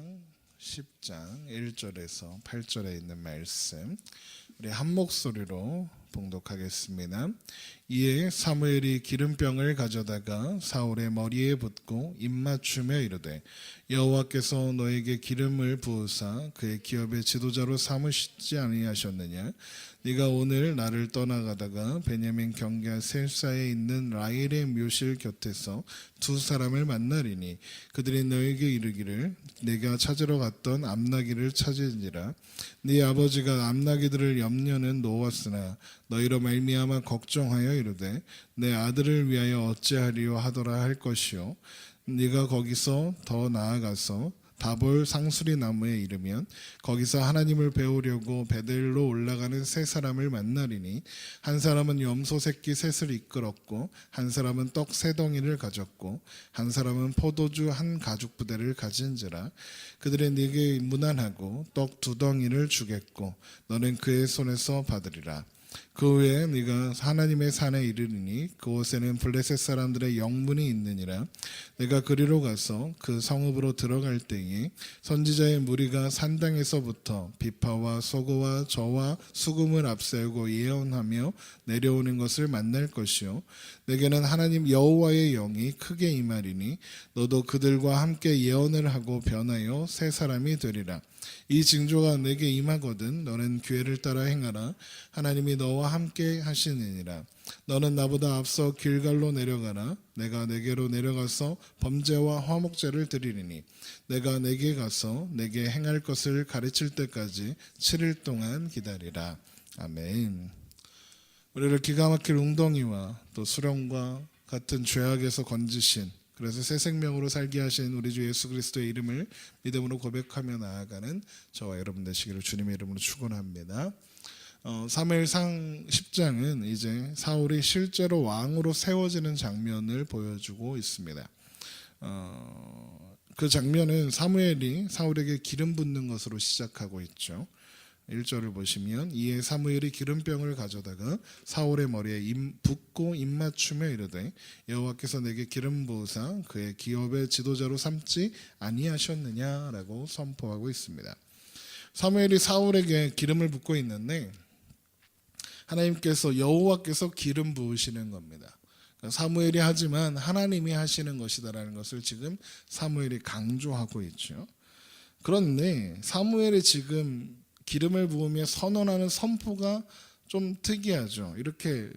사무엘상 10장 1절에서 8절에 있는 말씀 우리 한 목소리로 봉독하겠습니다. 이에 사무엘이 기름병을 가져다가 사울의 머리에 붓고 입맞추며 이르되 여호와께서 너에게 기름을 부으사 그의 기업의 지도자로 삼으시지 아니하셨느냐? 네가 오늘 나를 떠나가다가 베냐민 경계 셀사에 있는 라헬의 묘실 곁에서 두 사람을 만나리니 그들이 너에게 이르기를 네가 찾으러 갔던 암나기를 찾으니라. 네 아버지가 암나기들을 염려는 놓았으나 너희로 말미암아 걱정하여 이르되 내 아들을 위하여 어찌하리요 하더라 할 것이요 네가 거기서 더 나아가서 다볼 상수리 나무에 이르면 거기서 하나님을 배우려고 베델로 올라가는 세 사람을 만나리니 한 사람은 염소 새끼 셋을 이끌었고 한 사람은 떡 세 덩이를 가졌고 한 사람은 포도주 한 가죽 부대를 가진지라. 그들이 네게 문안하고 떡 두 덩이를 주겠고 너는 그의 손에서 받으리라. 그 후에 네가 하나님의 산에 이르리니 그곳에는 블레셋 사람들의 영문이 있느니라. 내가 그리로 가서 그 성읍으로 들어갈 때에 선지자의 무리가 산당에서부터 비파와 소고와 저와 수금을 앞세우고 예언하며 내려오는 것을 만날 것이요 내게는 하나님 여호와의 영이 크게 임하리니 너도 그들과 함께 예언을 하고 변하여 새 사람이 되리라. 이 징조가 내게 임하거든 너는 기회를 따라 행하라. 하나님이 너와 함께 하시느니라. 너는 나보다 앞서 길갈로 내려가라. 내가 내게로 내려가서 범죄와 화목제를 드리리니 내가 내게 가서 내게 행할 것을 가르칠 때까지 7일 동안 기다리라. 아멘. 우리를 기가 막힐 웅덩이와 또 수렁과 같은 죄악에서 건지신, 그래서 새 생명으로 살게 하신 우리 주 예수 그리스도의 이름을 믿음으로 고백하며 나아가는 저와 여러분 되시기를 주님의 이름으로 축원합니다. 사무엘상 10장은 이제 사울이 실제로 왕으로 세워지는 장면을 보여주고 있습니다. 그 장면은 사무엘이 사울에게 기름 붓는 것으로 시작하고 있죠. 1절을 보시면 이에 사무엘이 기름병을 가져다가 사울의 머리에 붓고 입맞추며 이르되 여호와께서 내게 기름 부으사 그의 기업의 지도자로 삼지 아니하셨느냐라고 선포하고 있습니다. 사무엘이 사울에게 기름을 붓고 있는데 하나님께서 여호와께서 기름 부으시는 겁니다. 사무엘이 하지만 하나님이 하시는 것이다라는 것을 지금 사무엘이 강조하고 있죠. 그런데 사무엘이 지금 기름을 부으며 선언하는 선포가 좀 특이하죠. 이렇게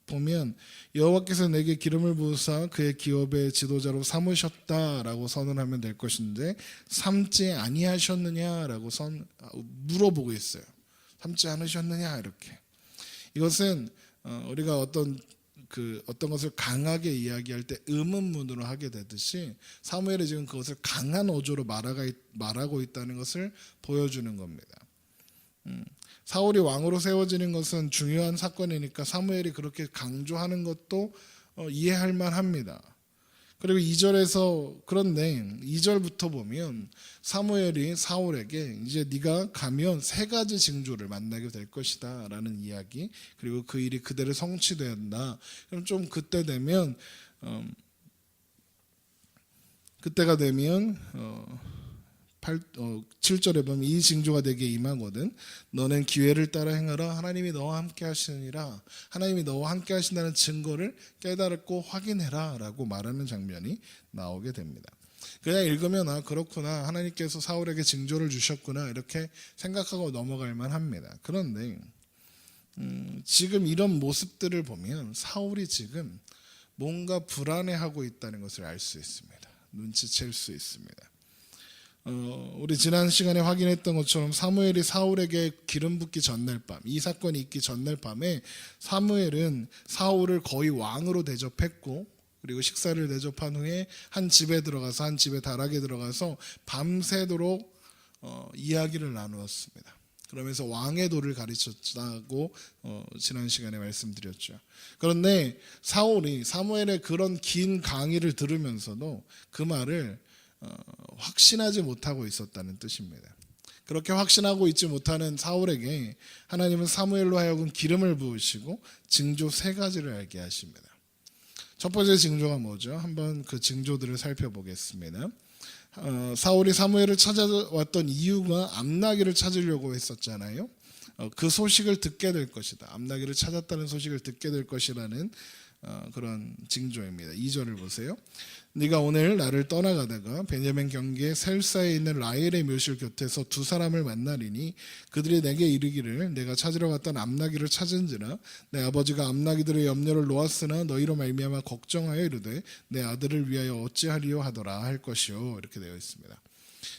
보면 여호와께서 내게 기름을 부으사 그의 기업의 지도자로 삼으셨다라고 선언하면 될 것인데 삼지 아니하셨느냐라고 물어보고 있어요. 삼지 않으셨느냐 이렇게. 이것은 우리가 어떤 것을 강하게 이야기할 때 의문문으로 하게 되듯이 사무엘이 지금 그것을 강한 어조로 말하고 있다는 것을 보여주는 겁니다. 사울이 왕으로 세워지는 것은 중요한 사건이니까 사무엘이 그렇게 강조하는 것도 이해할 만합니다. 그리고 2절에서 그런데 2절부터 보면 사무엘이 사울에게 이제 네가 가면 세 가지 징조를 만나게 될 것이다 라는 이야기, 그리고 그 일이 그대로 성취된다. 그럼 좀 그때가 되면 7절에 보면 이 징조가 내게 임하거든 너는 기회를 따라 행하라. 하나님이 너와 함께 하시느니라. 하나님이 너와 함께 하신다는 증거를 깨달고 확인해라 라고 말하는 장면이 나오게 됩니다. 그냥 읽으면 그렇구나, 하나님께서 사울에게 징조를 주셨구나 이렇게 생각하고 넘어갈 만합니다. 그런데 지금 이런 모습들을 보면 사울이 지금 뭔가 불안해하고 있다는 것을 알 수 있습니다. 눈치챌 수 있습니다. 우리 지난 시간에 확인했던 것처럼 사무엘이 사울에게 기름 붓기 전날 밤, 이 사건이 있기 전날 밤에 사무엘은 사울을 거의 왕으로 대접했고, 그리고 식사를 대접한 후에 한 집에 다락에 들어가서 밤새도록 이야기를 나누었습니다. 그러면서 왕의 도를 가르쳤다고 지난 시간에 말씀드렸죠. 그런데 사울이 사무엘의 그런 긴 강의를 들으면서도 그 말을 확신하지 못하고 있었다는 뜻입니다. 그렇게 확신하고 있지 못하는 사울에게 하나님은 사무엘로 하여금 기름을 부으시고 징조 세 가지를 알게 하십니다. 첫 번째 징조가 뭐죠? 한번 그 징조들을 살펴보겠습니다. 사울이 사무엘을 찾아왔던 이유가 암나귀를 찾으려고 했었잖아요. 그 소식을 듣게 될 것이다. 암나귀를 찾았다는 소식을 듣게 될 것이라는 그런 징조입니다. 2절을 보세요. 네가 오늘 나를 떠나가다가 베냐민 경계의 셀사에 있는 라헬의 묘실 곁에서 두 사람을 만나리니 그들이 내게 이르기를 내가 찾으러 갔던 암나귀를 찾은지라 내 아버지가 암나귀들의 염려를 놓았으나 너희로 말미암아 걱정하여 이르되 내 아들을 위하여 어찌하리요 하더라 할 것이요 이렇게 되어 있습니다.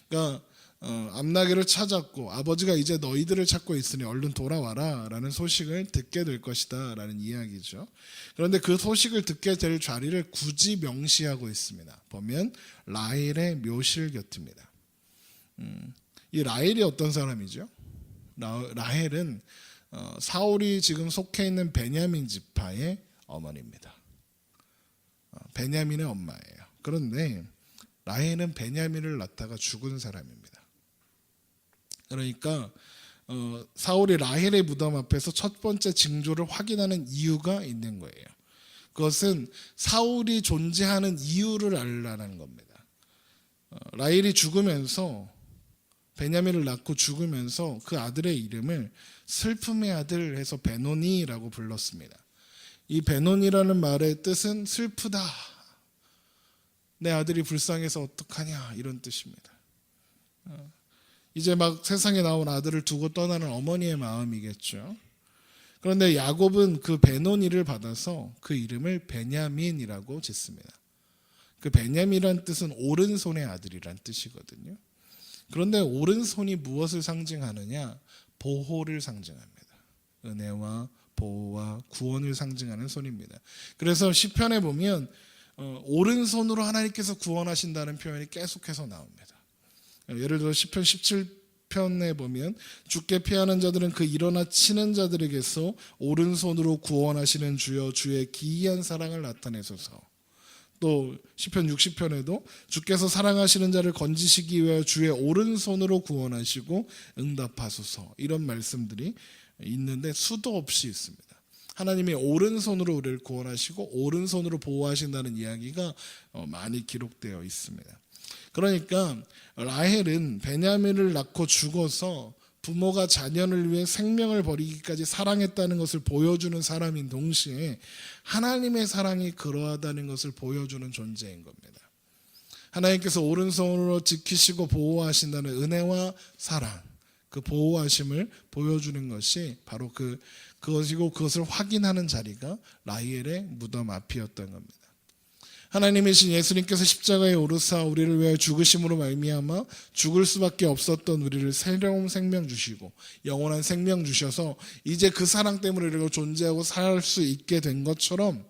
그러니까 암나귀를 찾았고 아버지가 이제 너희들을 찾고 있으니 얼른 돌아와라 라는 소식을 듣게 될 것이다 라는 이야기죠. 그런데 그 소식을 듣게 될 자리를 굳이 명시하고 있습니다. 보면 라헬의 묘실 곁입니다. 이 라헬이 어떤 사람이죠? 라헬은 사울이 지금 속해 있는 베냐민 지파의 어머니입니다. 베냐민의 엄마예요. 그런데 라헬은 베냐민을 낳다가 죽은 사람입니다. 그러니까 사울이 라헬의 무덤 앞에서 첫 번째 징조를 확인하는 이유가 있는 거예요. 그것은 사울이 존재하는 이유를 알라는 겁니다. 라헬이 죽으면서 베냐민을 낳고 죽으면서 그 아들의 이름을 슬픔의 아들 해서 베노니라고 불렀습니다. 이 베노니라는 말의 뜻은 슬프다. 내 아들이 불쌍해서 어떡하냐 이런 뜻입니다. 이제 막 세상에 나온 아들을 두고 떠나는 어머니의 마음이겠죠. 그런데 야곱은 그 베노니를 받아서 그 이름을 베냐민이라고 짓습니다. 그 베냐민이란 뜻은 오른손의 아들이란 뜻이거든요. 그런데 오른손이 무엇을 상징하느냐? 보호를 상징합니다. 은혜와 보호와 구원을 상징하는 손입니다. 그래서 시편에 보면 오른손으로 하나님께서 구원하신다는 표현이 계속해서 나옵니다. 예를 들어 시편 17편에 보면 주께 피하는 자들은 그 일어나 치는 자들에게서 오른손으로 구원하시는 주여 주의 기이한 사랑을 나타내소서. 또 시편 60편에도 주께서 사랑하시는 자를 건지시기 위하여 주의 오른손으로 구원하시고 응답하소서. 이런 말씀들이 있는데 수도 없이 있습니다. 하나님이 오른손으로 우리를 구원하시고 오른손으로 보호하신다는 이야기가 많이 기록되어 있습니다. 그러니까 라헬은 베냐민을 낳고 죽어서 부모가 자녀를 위해 생명을 버리기까지 사랑했다는 것을 보여주는 사람인 동시에 하나님의 사랑이 그러하다는 것을 보여주는 존재인 겁니다. 하나님께서 오른손으로 지키시고 보호하신다는 은혜와 사랑, 그 보호하심을 보여주는 것이 바로 그것이고 그것을 확인하는 자리가 라헬의 무덤 앞이었던 겁니다. 하나님이신 예수님께서 십자가에 오르사 우리를 위하여 죽으심으로 말미암아 죽을 수밖에 없었던 우리를 새로운 생명 주시고 영원한 생명 주셔서 이제 그 사랑 때문에 우리가 존재하고 살 수 있게 된 것처럼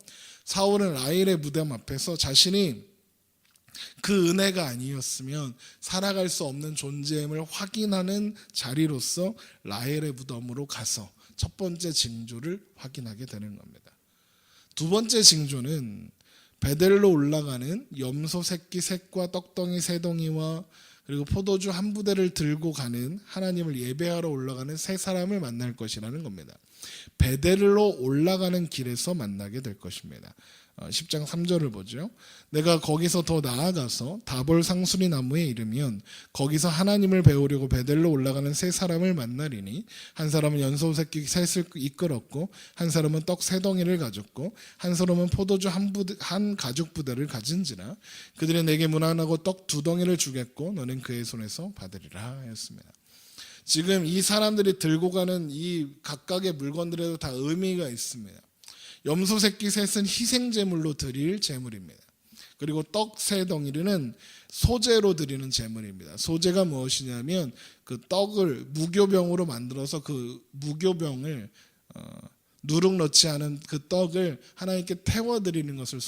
사울은 라헬의 무덤 앞에서 자신이 그 은혜가 아니었으면 살아갈 수 없는 존재임을 확인하는 자리로서 라헬의 무덤으로 가서 첫 번째 징조를 확인하게 되는 겁니다. 두 번째 징조는 베델로 올라가는 염소 새끼 셋과 떡덩이 세 덩이와 그리고 포도주 한 부대를 들고 가는 하나님을 예배하러 올라가는 세 사람을 만날 것이라는 겁니다. 베델로 올라가는 길에서 만나게 될 것입니다. 10장 3절을 보죠. 내가 거기서 더 나아가서 다볼 상수리 나무에 이르면 거기서 하나님을 배우려고 베델로 올라가는 세 사람을 만나리니 한 사람은 연소 새끼 셋을 이끌었고 한 사람은 떡 세 덩이를 가졌고 한 사람은 포도주 한 가죽 부대를 가진지라 그들이 내게 문안하고 떡 두 덩이를 주겠고 너는 그의 손에서 받으리라 하였습니다. 지금 이 사람들이 들고 가는 이 각각의 물건들에도 다 의미가 있습니다. 염소 새끼 셋은 희생제물로 드릴 제물입니다. 그리고 떡 세 덩이는 소제로 드리는 제물입니다. 소제가 무엇이냐면 그 떡을 무교병으로 만들어서 그 무교병을 누룩 넣지 않은 그 떡을 하나님께 태워드리는 것을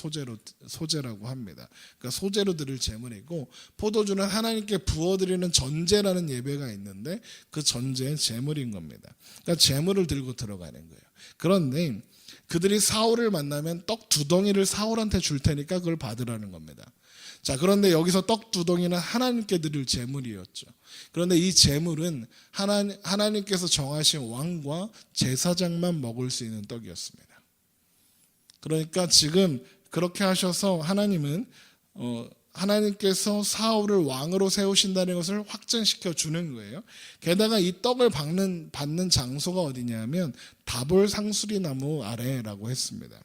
소제라고 합니다. 그러니까 소제로 드릴 제물이고 포도주는 하나님께 부어드리는 전제라는 예배가 있는데 그 전제의 제물인 겁니다. 그러니까 제물을 들고 들어가는 거예요. 그런데 그들이 사울을 만나면 떡 두 덩이를 사울한테 줄 테니까 그걸 받으라는 겁니다. 자, 그런데 여기서 떡 두 덩이는 하나님께 드릴 제물이었죠. 그런데 이 제물은 하나님께서 정하신 왕과 제사장만 먹을 수 있는 떡이었습니다. 그러니까 지금 그렇게 하셔서 하나님은 하나님께서 사울을 왕으로 세우신다는 것을 확증시켜 주는 거예요. 게다가 이 떡을 받는 장소가 어디냐면 다볼 상수리 나무 아래라고 했습니다.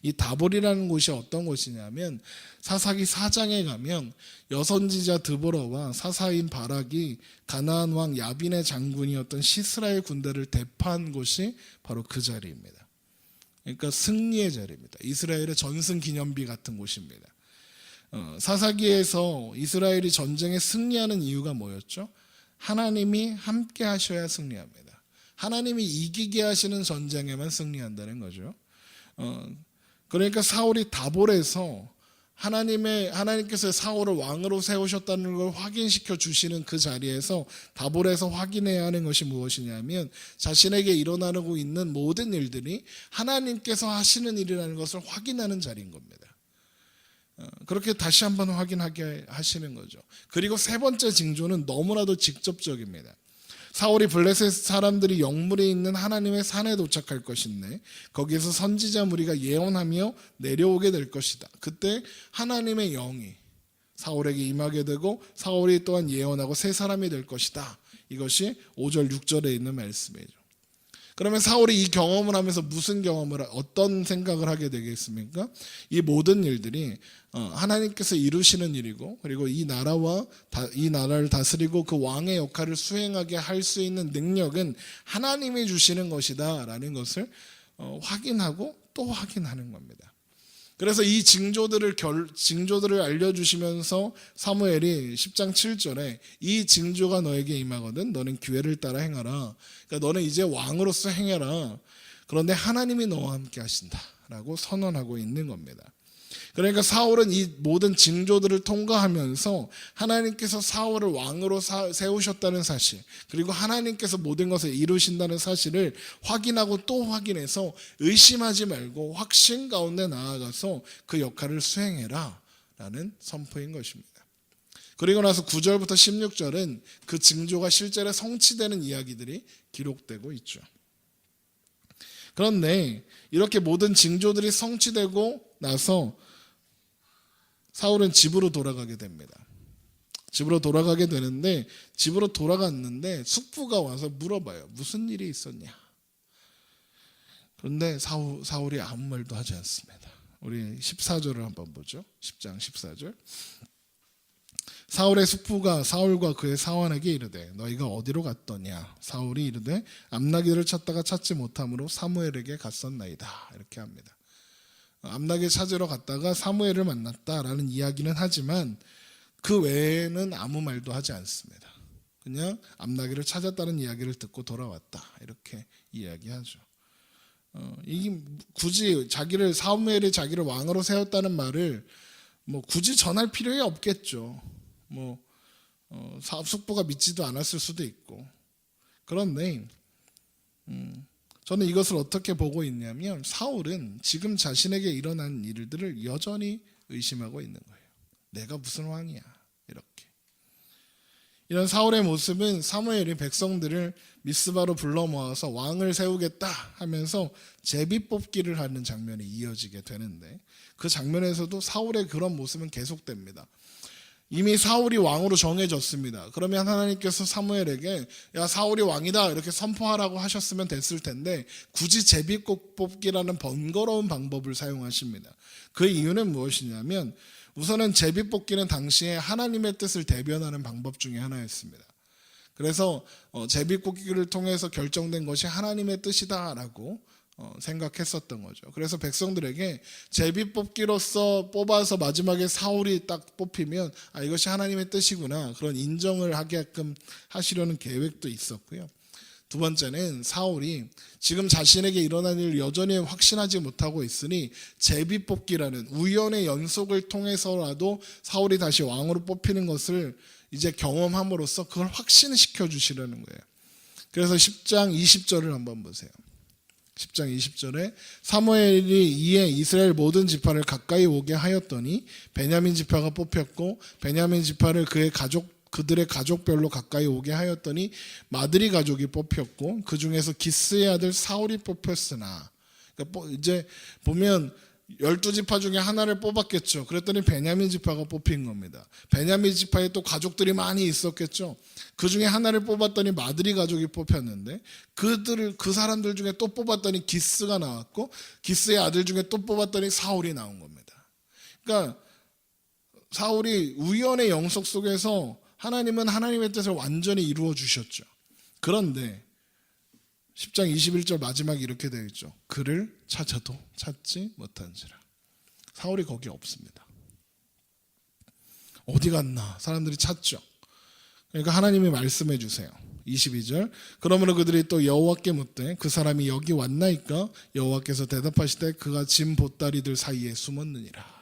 이 다볼이라는 곳이 어떤 곳이냐면 사사기 4장에 가면 여선지자 드보라와 사사인 바락이 가나안 왕 야빈의 장군이었던 시스라의 군대를 대파한 곳이 바로 그 자리입니다. 그러니까 승리의 자리입니다. 이스라엘의 전승 기념비 같은 곳입니다. 사사기에서 이스라엘이 전쟁에 승리하는 이유가 뭐였죠? 하나님이 함께 하셔야 승리합니다. 하나님이 이기게 하시는 전쟁에만 승리한다는 거죠. 그러니까 사울이 다볼에서 하나님께서 사울을 왕으로 세우셨다는 걸 확인시켜 주시는 그 자리에서 다볼에서 확인해야 하는 것이 무엇이냐면 자신에게 일어나고 있는 모든 일들이 하나님께서 하시는 일이라는 것을 확인하는 자리인 겁니다. 그렇게 다시 한번 확인하게 하시는 거죠. 그리고 세 번째 징조는 너무나도 직접적입니다. 사울이 블레셋 사람들이 영물에 있는 하나님의 산에 도착할 것인데 거기에서 선지자 무리가 예언하며 내려오게 될 것이다. 그때 하나님의 영이 사울에게 임하게 되고 사울이 또한 예언하고 새 사람이 될 것이다. 이것이 5절 6절에 있는 말씀이죠. 그러면 사울이 이 경험을 하면서 어떤 생각을 하게 되겠습니까? 이 모든 일들이 하나님께서 이루시는 일이고 그리고 이 나라를 다스리고 그 왕의 역할을 수행하게 할 수 있는 능력은 하나님이 주시는 것이다 라는 것을 확인하고 또 확인하는 겁니다. 그래서 이 징조들을 알려주시면서 사무엘이 10장 7절에 이 징조가 너에게 임하거든 너는 기회를 따라 행하라. 그러니까 너는 이제 왕으로서 행해라. 그런데 하나님이 너와 함께 하신다라고 선언하고 있는 겁니다. 그러니까 사울은 이 모든 징조들을 통과하면서 하나님께서 사울을 왕으로 세우셨다는 사실 그리고 하나님께서 모든 것을 이루신다는 사실을 확인하고 또 확인해서 의심하지 말고 확신 가운데 나아가서 그 역할을 수행해라 라는 선포인 것입니다. 그리고 나서 9절부터 16절은 그 징조가 실제로 성취되는 이야기들이 기록되고 있죠. 그런데 이렇게 모든 징조들이 성취되고 나서 사울은 집으로 돌아가게 됩니다. 집으로 돌아가게 되는데 집으로 돌아갔는데 숙부가 와서 물어봐요. 무슨 일이 있었냐? 그런데 사울이 아무 말도 하지 않습니다. 우리 14절을 한번 보죠. 10장 14절. 사울의 숙부가 사울과 그의 사환에게 이르되 너희가 어디로 갔더냐? 사울이 이르되 암나기를 찾다가 찾지 못함으로 사무엘에게 갔었나이다. 이렇게 합니다. 암나기 찾으러 갔다가 사무엘을 만났다라는 이야기는 하지만 그 외에는 아무 말도 하지 않습니다. 그냥 암나기를 찾았다는 이야기를 듣고 돌아왔다 이렇게 이야기하죠. 이게 굳이 사무엘이 자기를 왕으로 세웠다는 말을 굳이 전할 필요가 없겠죠. 숙부가 믿지도 않았을 수도 있고. 그런데 저는 이것을 어떻게 보고 있냐면 사울은 지금 자신에게 일어난 일들을 여전히 의심하고 있는 거예요. 내가 무슨 왕이야 이렇게. 이런 사울의 모습은 사무엘이 백성들을 미스바로 불러 모아서 왕을 세우겠다 하면서 제비뽑기를 하는 장면이 이어지게 되는데 그 장면에서도 사울의 그런 모습은 계속됩니다. 이미 사울이 왕으로 정해졌습니다. 그러면 하나님께서 사무엘에게 야 사울이 왕이다 이렇게 선포하라고 하셨으면 됐을 텐데 굳이 제비뽑기라는 번거로운 방법을 사용하십니다. 그 이유는 무엇이냐면 우선은 제비뽑기는 당시에 하나님의 뜻을 대변하는 방법 중에 하나였습니다. 그래서 제비뽑기를 통해서 결정된 것이 하나님의 뜻이다라고 생각했었던 거죠. 그래서 백성들에게 제비뽑기로서 뽑아서 마지막에 사울이 딱 뽑히면 이것이 하나님의 뜻이구나 그런 인정을 하게끔 하시려는 계획도 있었고요. 두 번째는 사울이 지금 자신에게 일어난 일을 여전히 확신하지 못하고 있으니 제비뽑기라는 우연의 연속을 통해서라도 사울이 다시 왕으로 뽑히는 것을 이제 경험함으로써 그걸 확신시켜 주시려는 거예요. 그래서 10장 20절을 한번 보세요. 10장 20절에 사무엘이 이에 이스라엘 모든 지파를 가까이 오게 하였더니 베냐민 지파가 뽑혔고 베냐민 지파를 그들의 가족별로 가까이 오게 하였더니 마드리 가족이 뽑혔고 그 중에서 기스의 아들 사울이 뽑혔으나 그러니까 이제 보면 12지파 중에 하나를 뽑았겠죠. 그랬더니 베냐민 지파가 뽑힌 겁니다. 베냐민 지파에 또 가족들이 많이 있었겠죠. 그 중에 하나를 뽑았더니 마드리 가족이 뽑혔는데 그 사람들 중에 또 뽑았더니 기스가 나왔고 기스의 아들 중에 또 뽑았더니 사울이 나온 겁니다. 그러니까 사울이 우연의 영속 속에서 하나님은 하나님의 뜻을 완전히 이루어 주셨죠. 그런데 10장 21절 마지막에 이렇게 되어 있죠. 그를 찾아도 찾지 못한지라. 사울이 거기 없습니다. 어디 갔나? 사람들이 찾죠. 그러니까 하나님이 말씀해 주세요. 22절 그러므로 그들이 또 여호와께 묻되 그 사람이 여기 왔나이까? 여호와께서 대답하시되 그가 짐 보따리들 사이에 숨었느니라.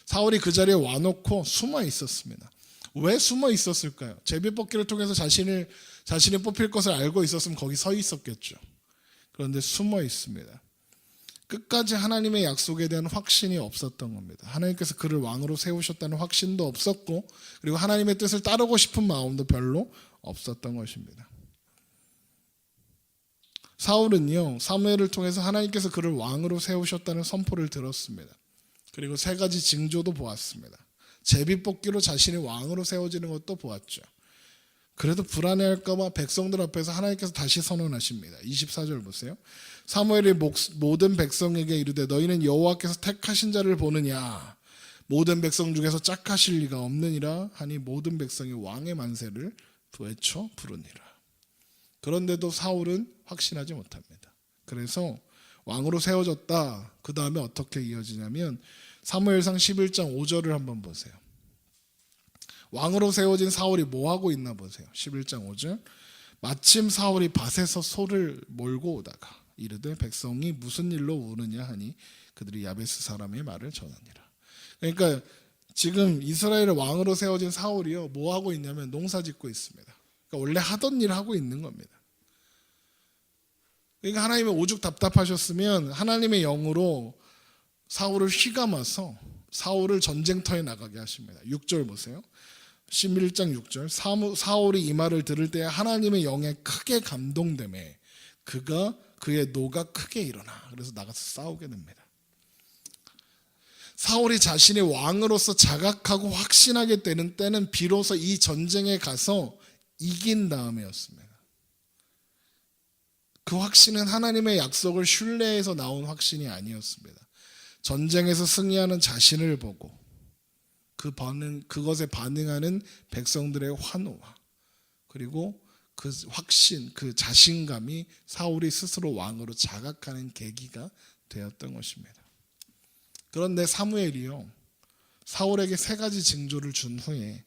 사울이 그 자리에 와놓고 숨어 있었습니다. 왜 숨어 있었을까요? 제비뽑기를 통해서 자신이 뽑힐 것을 알고 있었으면 거기 서 있었겠죠. 그런데 숨어 있습니다. 끝까지 하나님의 약속에 대한 확신이 없었던 겁니다. 하나님께서 그를 왕으로 세우셨다는 확신도 없었고 그리고 하나님의 뜻을 따르고 싶은 마음도 별로 없었던 것입니다. 사울은요, 사무엘을 통해서 하나님께서 그를 왕으로 세우셨다는 선포를 들었습니다. 그리고 3가지 징조도 보았습니다. 제비뽑기로 자신이 왕으로 세워지는 것도 보았죠. 그래도 불안해할까 봐 백성들 앞에서 하나님께서 다시 선언하십니다. 24절 보세요. 사무엘이 모든 백성에게 이르되 너희는 여호와께서 택하신 자를 보느냐? 모든 백성 중에서 짝하실 리가 없느니라 하니 모든 백성이 왕의 만세를 외쳐 부르니라. 그런데도 사울은 확신하지 못합니다. 그래서 왕으로 세워졌다. 그 다음에 어떻게 이어지냐면 사무엘상 11장 5절을 한번 보세요. 왕으로 세워진 사울이 뭐하고 있나 보세요. 11장 5절 마침 사울이 밭에서 소를 몰고 오다가 이르되 백성이 무슨 일로 우느냐 하니 그들이 야베스 사람의 말을 전하니라. 그러니까 지금 이스라엘의 왕으로 세워진 사울이요 뭐하고 있냐면 농사 짓고 있습니다. 그러니까 원래 하던 일을 하고 있는 겁니다. 그러니까 하나님이 오죽 답답하셨으면 하나님의 영으로 사울을 휘감아서 사울을 전쟁터에 나가게 하십니다. 6절 보세요. 11장 6절 사울이 이 말을 들을 때 하나님의 영에 크게 감동되매 그의 노가 크게 일어나 그래서 나가서 싸우게 됩니다. 사울이 자신이 왕으로서 자각하고 확신하게 되는 때는 비로소 이 전쟁에 가서 이긴 다음이었습니다. 그 확신은 하나님의 약속을 신뢰해서 나온 확신이 아니었습니다. 전쟁에서 승리하는 자신을 보고 그것에 반응하는 백성들의 환호와 그리고 그 확신, 그 자신감이 사울이 스스로 왕으로 자각하는 계기가 되었던 것입니다. 그런데 사무엘이요 사울에게 3가지 징조를 준 후에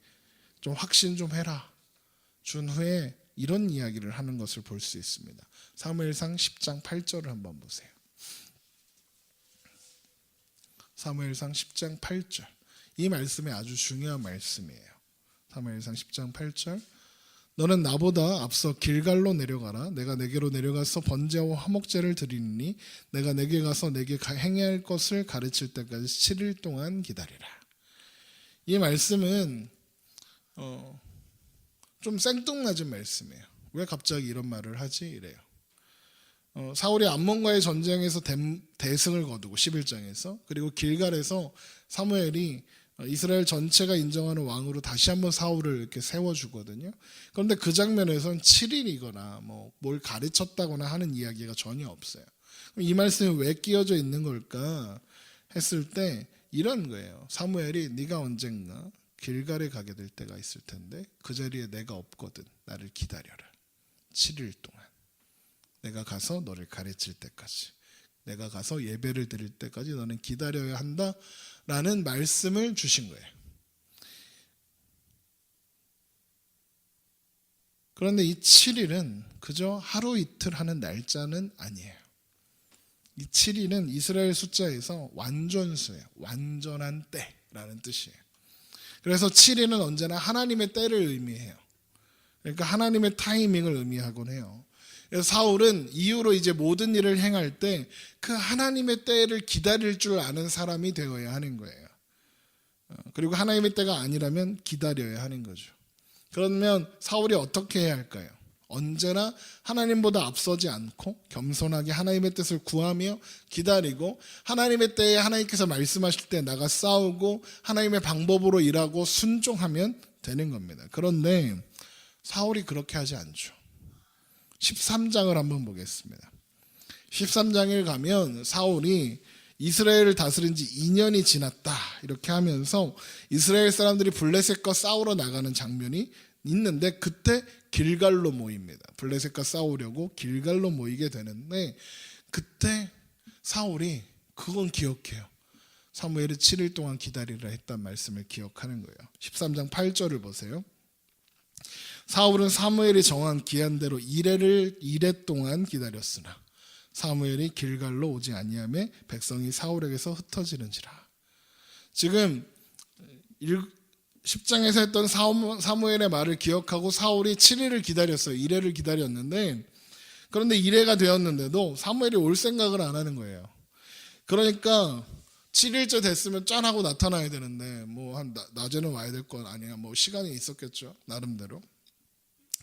좀 확신 좀 해라 준 후에 이런 이야기를 하는 것을 볼 수 있습니다. 사무엘상 10장 8절을 한번 보세요. 사무엘상 10장 8절 이 말씀이 아주 중요한 말씀이에요. 사무엘상 10장 8절 너는 나보다 앞서 길갈로 내려가라. 내가 내게로 내려가서 번제와 화목제를 드리니 내가 내게 가서 내게 행해야 할 것을 가르칠 때까지 7일 동안 기다리라. 이 말씀은 좀 생뚱맞은 말씀이에요. 왜 갑자기 이런 말을 하지? 이래요. 사울이 암몬과의 전쟁에서 대승을 거두고 11장에서 그리고 길갈에서 사무엘이 이스라엘 전체가 인정하는 왕으로 다시 한번 사울을 이렇게 세워주거든요. 그런데 그 장면에서는 7일이거나 뭘 가르쳤다거나 하는 이야기가 전혀 없어요. 그럼 이 말씀이 왜 끼어져 있는 걸까 했을 때 이런 거예요. 사무엘이 네가 언젠가 길갈에 가게 될 때가 있을 텐데 그 자리에 내가 없거든. 나를 기다려라. 7일 동안. 내가 가서 너를 가르칠 때까지 내가 가서 예배를 드릴 때까지 너는 기다려야 한다라는 말씀을 주신 거예요. 그런데 이 7일은 그저 하루 이틀 하는 날짜는 아니에요. 이 7일은 이스라엘 숫자에서 완전수예요. 완전한 때라는 뜻이에요. 그래서 7일은 언제나 하나님의 때를 의미해요. 그러니까 하나님의 타이밍을 의미하곤 해요. 사울은 이후로 이제 모든 일을 행할 때 그 하나님의 때를 기다릴 줄 아는 사람이 되어야 하는 거예요. 그리고 하나님의 때가 아니라면 기다려야 하는 거죠. 그러면 사울이 어떻게 해야 할까요? 언제나 하나님보다 앞서지 않고 겸손하게 하나님의 뜻을 구하며 기다리고 하나님의 때에 하나님께서 말씀하실 때 나가 싸우고 하나님의 방법으로 일하고 순종하면 되는 겁니다. 그런데 사울이 그렇게 하지 않죠. 13장을 한번 보겠습니다. 13장에 가면 사울이 이스라엘을 다스린 지 2년이 지났다 이렇게 하면서 이스라엘 사람들이 블레셋과 싸우러 나가는 장면이 있는데 그때 길갈로 모입니다. 블레셋과 싸우려고 길갈로 모이게 되는데 그때 사울이 그건 기억해요. 사무엘이 7일 동안 기다리라 했단 말씀을 기억하는 거예요. 13장 8절을 보세요. 사울은 사무엘이 정한 기한대로 이레 동안 기다렸으나 사무엘이 길갈로 오지 아니하매 백성이 사울에게서 흩어지는지라. 지금 10장에서 했던 사무엘의 말을 기억하고 사울이 7일을 기다렸어요. 이레를 기다렸는데 그런데 이레가 되었는데도 사무엘이 올 생각을 안 하는 거예요. 그러니까 7일째 됐으면 짠 하고 나타나야 되는데 뭐 한 낮에는 와야 될 건 아니야. 뭐 시간이 있었겠죠. 나름대로.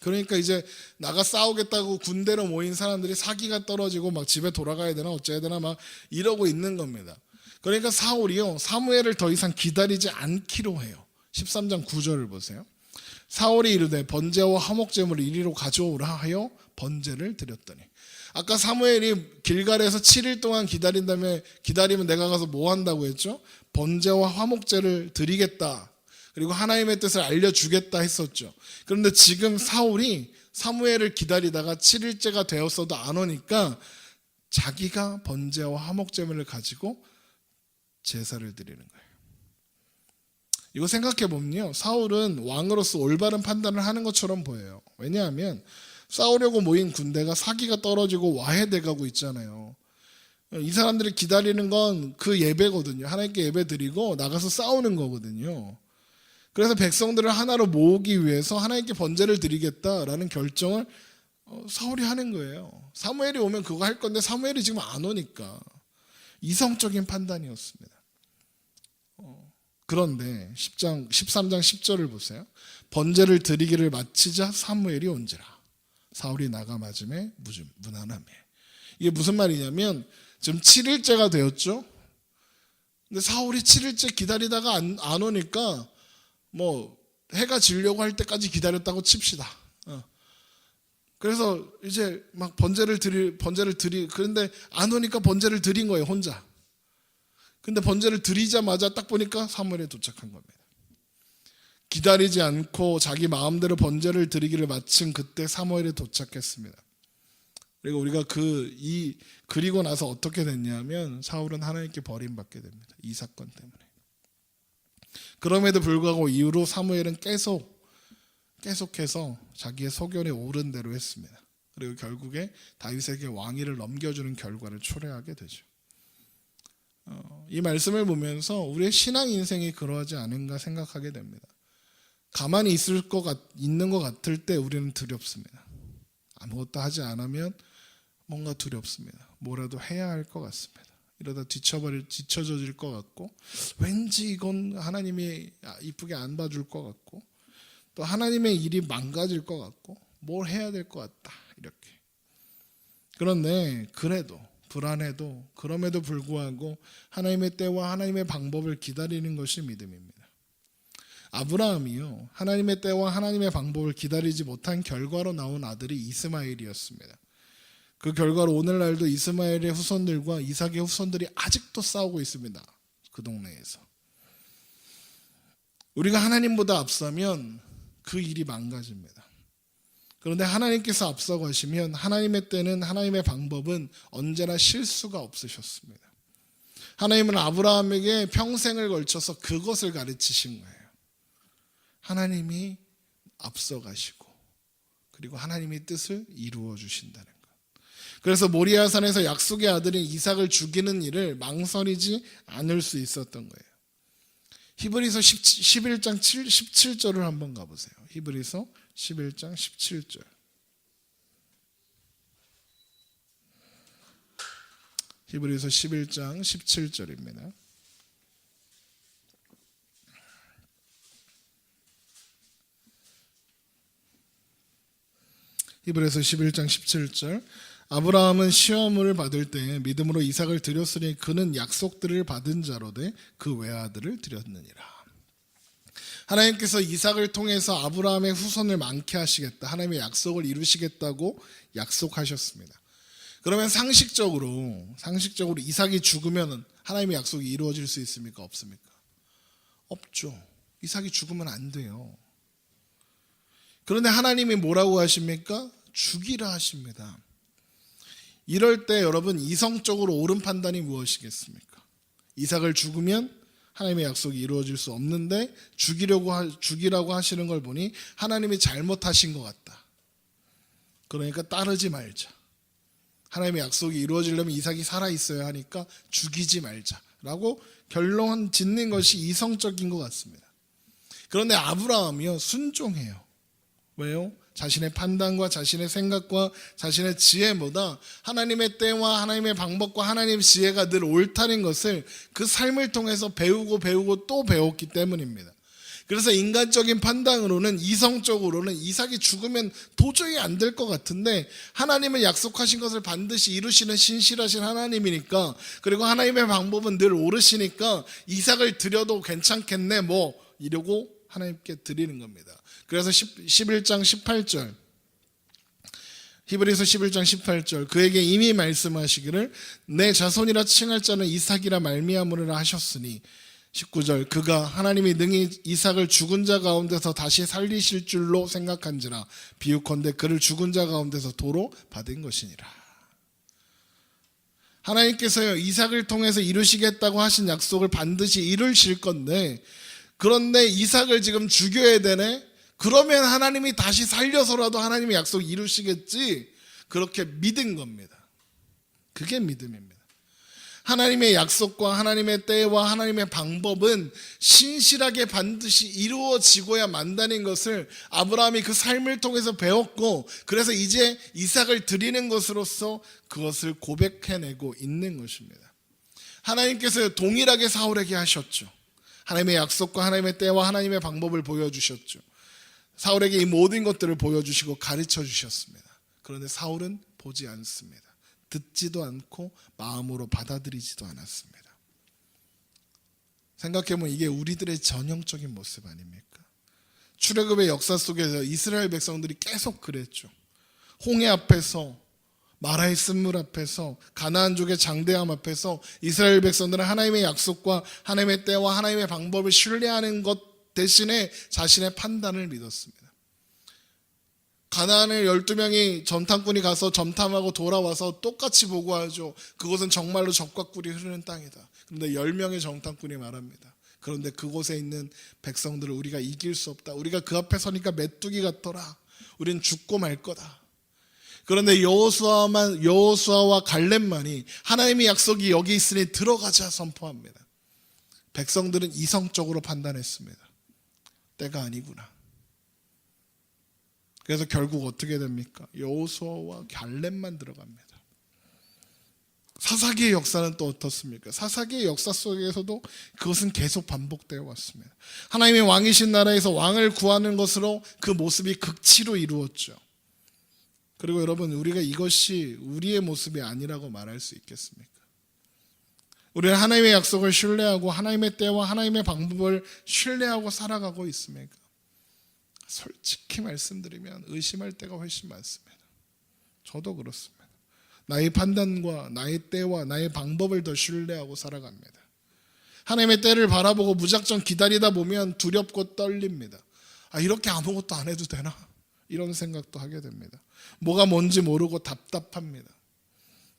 그러니까 이제 나가 싸우겠다고 군대로 모인 사람들이 사기가 떨어지고 막 집에 돌아가야 되나 어째야 되나 막 이러고 있는 겁니다. 그러니까 사울이요 사무엘을 더 이상 기다리지 않기로 해요. 13장 9절을 보세요. 사울이 이르되 번제와 화목제물을 이리로 가져오라 하여 번제를 드렸더니 아까 사무엘이 길갈에서 7일 동안 기다리면 내가 가서 뭐 한다고 했죠? 번제와 화목제를 드리겠다. 그리고 하나님의 뜻을 알려주겠다 했었죠. 그런데 지금 사울이 사무엘을 기다리다가 7일째가 되었어도 안 오니까 자기가 번제와 화목제물을 가지고 제사를 드리는 거예요. 이거 생각해 보면요. 사울은 왕으로서 올바른 판단을 하는 것처럼 보여요. 왜냐하면 싸우려고 모인 군대가 사기가 떨어지고 와해돼 가고 있잖아요. 이 사람들이 기다리는 건 그 예배거든요. 하나님께 예배 드리고 나가서 싸우는 거거든요. 그래서 백성들을 하나로 모으기 위해서 하나님께 번제를 드리겠다라는 결정을 사울이 하는 거예요. 사무엘이 오면 그거 할 건데 사무엘이 지금 안 오니까 이성적인 판단이었습니다. 그런데 13장 10절을 보세요. 번제를 드리기를 마치자 사무엘이 온지라. 사울이 나가 맞음에 무난하매. 이게 무슨 말이냐면 지금 7일째가 되었죠. 근데 사울이 7일째 기다리다가 안 오니까 뭐 해가 지려고 할 때까지 기다렸다고 칩시다. 그래서 이제 막 번제를 그런데 안 오니까 번제를 드린 거예요, 혼자. 근데 번제를 드리자마자 딱 보니까 사무엘에 도착한 겁니다. 기다리지 않고 자기 마음대로 번제를 드리기를 마친 그때 사무엘에 도착했습니다. 그리고 우리가 그리고 나서 어떻게 됐냐면 사울은 하나님께 버림받게 됩니다. 이 사건 때문에. 그럼에도 불구하고 이후로 사무엘은 계속해서 자기의 소견에 옳은 대로 했습니다. 그리고 결국에 다윗에게 왕위를 넘겨주는 결과를 초래하게 되죠. 이 말씀을 보면서 우리의 신앙 인생이 그러하지 않은가 생각하게 됩니다. 가만히 있는 것 같을 때 우리는 두렵습니다. 아무것도 하지 않으면 뭔가 두렵습니다. 뭐라도 해야 할 것 같습니다. 이러다 뒤처져질 것 같고 왠지 이건 하나님이 이쁘게 안 봐줄 것 같고 또 하나님의 일이 망가질 것 같고 뭘 해야 될 것 같다 이렇게. 그런데 그래도 불안해도 그럼에도 불구하고 하나님의 때와 하나님의 방법을 기다리는 것이 믿음입니다. 아브라함이요 하나님의 때와 하나님의 방법을 기다리지 못한 결과로 나온 아들이 이스마엘이었습니다. 그 결과로 오늘날도 이스마엘의 후손들과 이삭의 후손들이 아직도 싸우고 있습니다. 그 동네에서. 우리가 하나님보다 앞서면 그 일이 망가집니다. 그런데 하나님께서 앞서가시면 하나님의 때는 하나님의 방법은 언제나 실수가 없으셨습니다. 하나님은 아브라함에게 평생을 걸쳐서 그것을 가르치신 거예요. 하나님이 앞서가시고 그리고 하나님의 뜻을 이루어 주신다는 것. 그래서 모리아산에서 약속의 아들인 이삭을 죽이는 일을 망설이지 않을 수 있었던 거예요. 히브리서 11장 17절을 한번 가보세요. 히브리서 11장 17절. 히브리서 11장 17절입니다. 히브리서 11장 17절 아브라함은 시험을 받을 때 믿음으로 이삭을 드렸으니 그는 약속들을 받은 자로되 그 외아들을 드렸느니라. 하나님께서 이삭을 통해서 아브라함의 후손을 많게 하시겠다, 하나님의 약속을 이루시겠다고 약속하셨습니다. 그러면 상식적으로 이삭이 죽으면 하나님의 약속이 이루어질 수 있습니까? 없습니까? 없죠. 이삭이 죽으면 안 돼요. 그런데 하나님이 뭐라고 하십니까? 죽이라 하십니다. 이럴 때 여러분, 이성적으로 옳은 판단이 무엇이겠습니까? 이삭을 죽으면 하나님의 약속이 이루어질 수 없는데 죽이라고 하시는 걸 보니 하나님이 잘못하신 것 같다. 그러니까 따르지 말자. 하나님의 약속이 이루어지려면 이삭이 살아있어야 하니까 죽이지 말자라고 결론 짓는 것이 이성적인 것 같습니다. 그런데 아브라함이요, 순종해요. 왜요? 자신의 판단과 자신의 생각과 자신의 지혜보다 하나님의 때와 하나님의 방법과 하나님의 지혜가 늘 옳다는 것을 그 삶을 통해서 배우고 또 배웠기 때문입니다. 그래서 인간적인 판단으로는, 이성적으로는 이삭이 죽으면 도저히 안 될 것 같은데 하나님은 약속하신 것을 반드시 이루시는 신실하신 하나님이니까, 그리고 하나님의 방법은 늘 옳으시니까 이삭을 드려도 괜찮겠네 이러고 하나님께 드리는 겁니다. 그래서 11장 18절 히브리서 11장 18절 그에게 이미 말씀하시기를 내 자손이라 칭할 자는 이삭이라 말미암으리라 하셨으니, 19절 그가 하나님이 능히 이삭을 죽은 자 가운데서 다시 살리실 줄로 생각한지라 비유컨대 그를 죽은 자 가운데서 도로 받은 것이니라. 하나님께서요, 이삭을 통해서 이루시겠다고 하신 약속을 반드시 이루실 건데, 그런데 이삭을 지금 죽여야 되네? 그러면 하나님이 다시 살려서라도 하나님의 약속 이루시겠지, 그렇게 믿은 겁니다. 그게 믿음입니다. 하나님의 약속과 하나님의 때와 하나님의 방법은 신실하게 반드시 이루어지고야 만다는 것을 아브라함이 그 삶을 통해서 배웠고, 그래서 이제 이삭을 드리는 것으로서 그것을 고백해내고 있는 것입니다. 하나님께서 동일하게 사울에게 하셨죠. 하나님의 약속과 하나님의 때와 하나님의 방법을 보여주셨죠. 사울에게 이 모든 것들을 보여주시고 가르쳐 주셨습니다. 그런데 사울은 보지 않습니다. 듣지도 않고 마음으로 받아들이지도 않았습니다. 생각해보면 이게 우리들의 전형적인 모습 아닙니까? 출애굽의 역사 속에서 이스라엘 백성들이 계속 그랬죠. 홍해 앞에서, 마라의 쓴물 앞에서, 가나안족의 장대함 앞에서 이스라엘 백성들은 하나님의 약속과 하나님의 때와 하나님의 방법을 신뢰하는 것 대신에 자신의 판단을 믿었습니다. 가나안을 12명이 전탐꾼이 가서 점탐하고 돌아와서 똑같이 보고하죠. 그곳은 정말로 젖과 꿀이 흐르는 땅이다. 그런데 10명의 정탐꾼이 말합니다. 그런데 그곳에 있는 백성들을 우리가 이길 수 없다. 우리가 그 앞에 서니까 메뚜기 같더라. 우리는 죽고 말 거다. 그런데 여호수아와 갈렙만이 하나님의 약속이 여기 있으니 들어가자 선포합니다. 백성들은 이성적으로 판단했습니다. 때가 아니구나. 그래서 결국 어떻게 됩니까? 여호수아와 갈렙만 들어갑니다. 사사기의 역사는 또 어떻습니까? 사사기의 역사 속에서도 그것은 계속 반복되어 왔습니다. 하나님의 왕이신 나라에서 왕을 구하는 것으로 그 모습이 극치로 이루었죠. 그리고 여러분, 우리가 이것이 우리의 모습이 아니라고 말할 수 있겠습니까? 우리는 하나님의 약속을 신뢰하고 하나님의 때와 하나님의 방법을 신뢰하고 살아가고 있습니까? 솔직히 말씀드리면 의심할 때가 훨씬 많습니다. 저도 그렇습니다. 나의 판단과 나의 때와 나의 방법을 더 신뢰하고 살아갑니다. 하나님의 때를 바라보고 무작정 기다리다 보면 두렵고 떨립니다. 이렇게 아무것도 안 해도 되나? 이런 생각도 하게 됩니다. 뭐가 뭔지 모르고 답답합니다.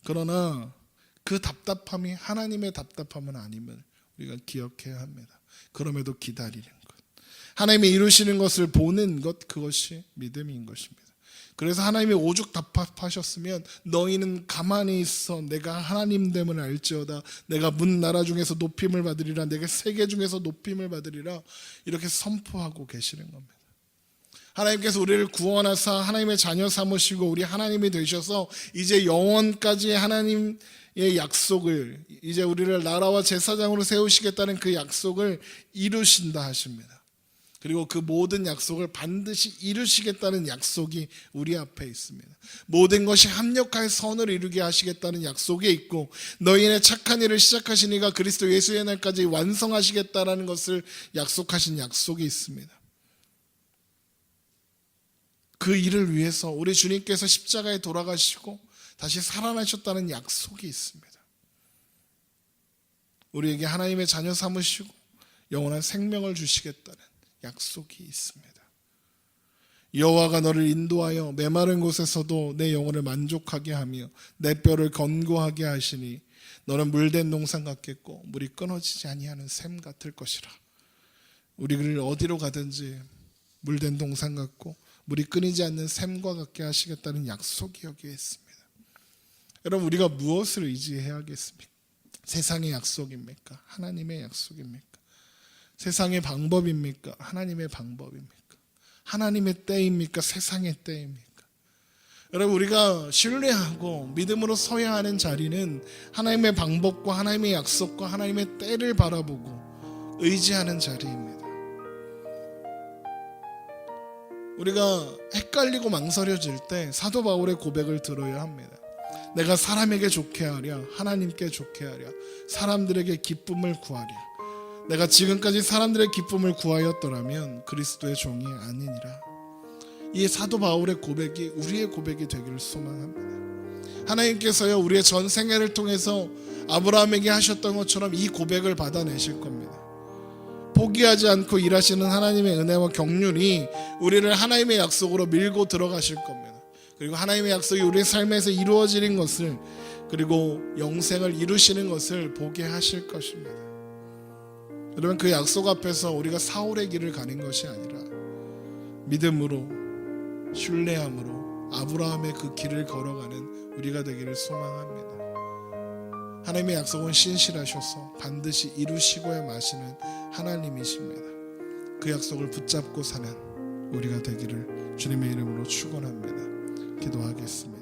그러나 그 답답함이 하나님의 답답함은 아님을 우리가 기억해야 합니다. 그럼에도 기다리는 것, 하나님이 이루시는 것을 보는 것, 그것이 믿음인 것입니다. 그래서 하나님이 오죽 답답하셨으면 너희는 가만히 있어 내가 하나님 됨을 알지어다. 내가 문 나라 중에서 높임을 받으리라. 내가 세계 중에서 높임을 받으리라. 이렇게 선포하고 계시는 겁니다. 하나님께서 우리를 구원하사 하나님의 자녀 삼으시고 우리 하나님이 되셔서 이제 영원까지 하나님의 약속을, 이제 우리를 나라와 제사장으로 세우시겠다는 그 약속을 이루신다 하십니다. 그리고 그 모든 약속을 반드시 이루시겠다는 약속이 우리 앞에 있습니다. 모든 것이 합력하여 선을 이루게 하시겠다는 약속이 있고, 너희의 착한 일을 시작하신 이가 그리스도 예수의 날까지 완성하시겠다라는 것을 약속하신 약속이 있습니다. 그 일을 위해서 우리 주님께서 십자가에 돌아가시고 다시 살아나셨다는 약속이 있습니다. 우리에게 하나님의 자녀 삼으시고 영원한 생명을 주시겠다는 약속이 있습니다. 여호와가 너를 인도하여 메마른 곳에서도 내 영혼을 만족하게 하며 내 뼈를 건고하게 하시니 너는 물된 농산 같겠고 물이 끊어지지 아니하는 샘 같을 것이라. 우리를 어디로 가든지 물된 동산 같고 물이 끊이지 않는 샘과 같게 하시겠다는 약속이 여기에 있습니다. 여러분, 우리가 무엇을 의지해야겠습니까? 세상의 약속입니까? 하나님의 약속입니까? 세상의 방법입니까? 하나님의 방법입니까? 하나님의 때입니까? 세상의 때입니까? 여러분, 우리가 신뢰하고 믿음으로 서야 하는 자리는 하나님의 방법과 하나님의 약속과 하나님의 때를 바라보고 의지하는 자리입니다. 우리가 헷갈리고 망설여질 때 사도 바울의 고백을 들어야 합니다. 내가 사람에게 좋게 하랴, 하나님께 좋게 하랴, 사람들에게 기쁨을 구하랴. 내가 지금까지 사람들의 기쁨을 구하였더라면 그리스도의 종이 아니니라. 이 사도 바울의 고백이 우리의 고백이 되기를 소망합니다. 하나님께서요, 우리의 전 생애를 통해서 아브라함에게 하셨던 것처럼 이 고백을 받아내실 겁니다. 포기하지 않고 일하시는 하나님의 은혜와 경륜이 우리를 하나님의 약속으로 밀고 들어가실 겁니다. 그리고 하나님의 약속이 우리의 삶에서 이루어지는 것을, 그리고 영생을 이루시는 것을 보게 하실 것입니다. 여러분, 그 약속 앞에서 우리가 사울의 길을 가는 것이 아니라 믿음으로, 신뢰함으로 아브라함의 그 길을 걸어가는 우리가 되기를 소망합니다. 하나님의 약속은 신실하셔서 반드시 이루시고야 마시는 하나님이십니다. 그 약속을 붙잡고 사는 우리가 되기를 주님의 이름으로 축원합니다. 기도하겠습니다.